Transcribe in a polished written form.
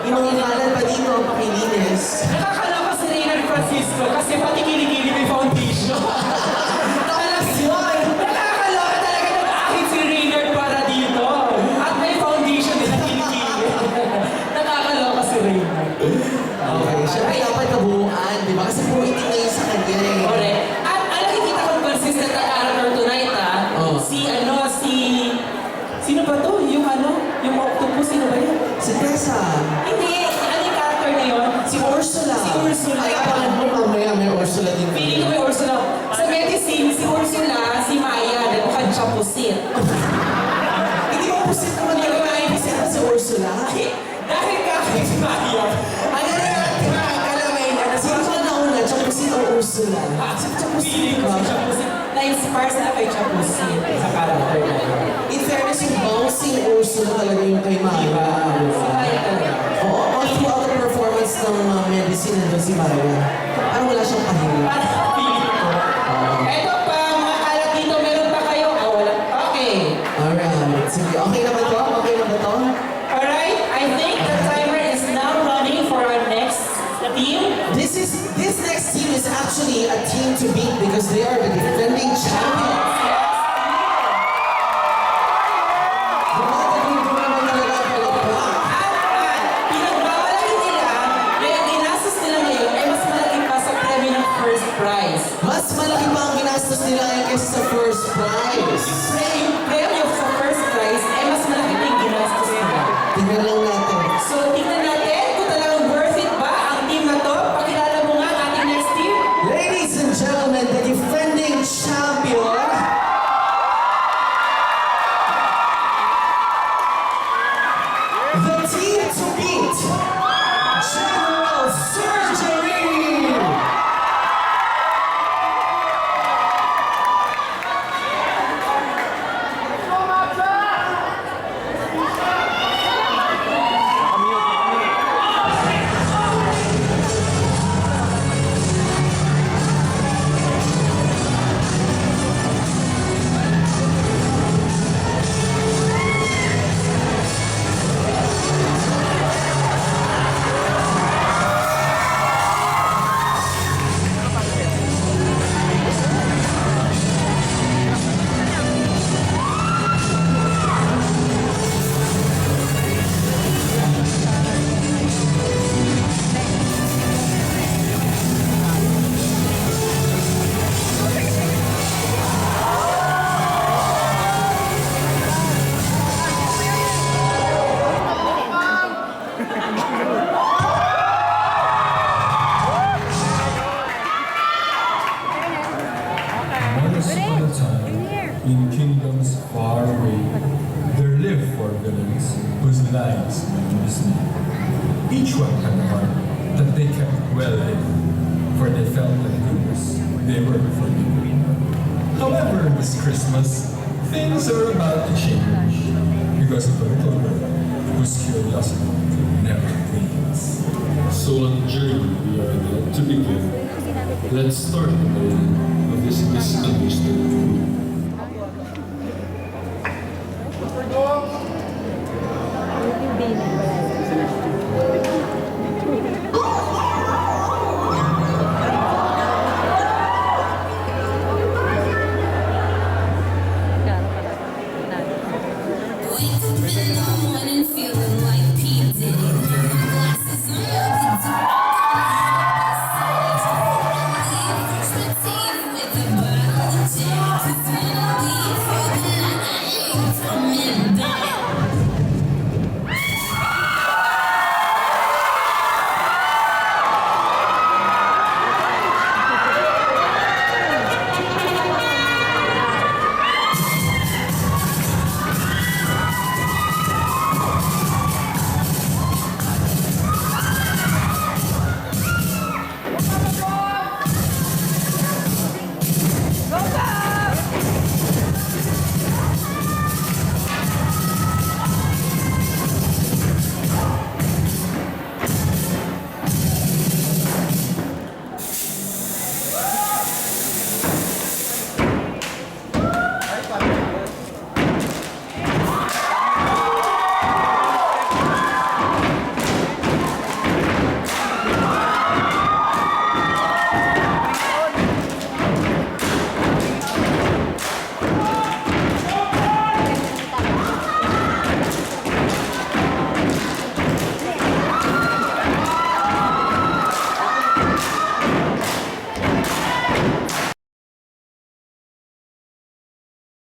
Yung mga kalan pa dito, pakilinis. Nakakaloka si Reynard Francisco kasi pati kilikili may foundation. Nakakaloka talaga nag-aakit si Reynard para dito. At may foundation din na kilikili. Nakakaloka si Reynard. Okay, syempre dapat kabuuan, di ba? Kasi pumiting na yun sa kanya eh. Correct. At ang nakikita kong consistent na character tonight Oh. Sino ba to? Yung octopus, sino ba yun? Si Tessa. Hindi, ano yung character na yun? Si Ursula. Si Ursula. Ay, abangan mo mamaya may Ursula din. Feeling ko may Ursula. Sa medicine, si Ursula, si Maya, mukhang siya pusit. Hindi mo pusit naman talaga may pusit na si Ursula. Dahil kaya si Maya. Ano na natin kalamay na? Sino ka nauna? Chapusit o Ursula? Feeling ko si Chapusit. Na-inspire sila kay Chapusit sa character na yun. In fairness, yung bouncing Ursula talaga yung kay Maya. Si Maya talaga. Oo, all throughout the performance ng medicine nandun si Maya. Parang wala siyang pahinga. Parang feeling ko. Eto pa, mga kalat dito, meron pa kayo? Wala. Okay. Alright. Sige, okay na ba to? Okay na ba to? Alright, I think the timer is now running for our next team. This next team is actually a team to beat because they are the defending champions. At pinagbabalaki nila, kaya ginastos nila ngayon ay mas malaki pa sa premyo ng first prize. Mas malaki pa ang ginastos nila ngayon kaysa sa first prize. Yung premyo sa first prize ay mas malaki pa yung ginastos nila. Tingnan lang natin. So, tingnan natin kung talagang worth it ba ang team na to. Pakilala mo nga ang ating next team. Ladies and gentlemen, the defending champion. The team to beat. General Surgery. Once upon a time, in kingdoms far away, there lived four villains whose lives were dismayed. Each one had a heart that they kept well hidden, for they felt that they were forgiven. However, this Christmas, things are about to change because of a little girl whose curiosity never fades. So on the journey we are about to begin, let's start the day of this misunderstood group. Wake up in the morning.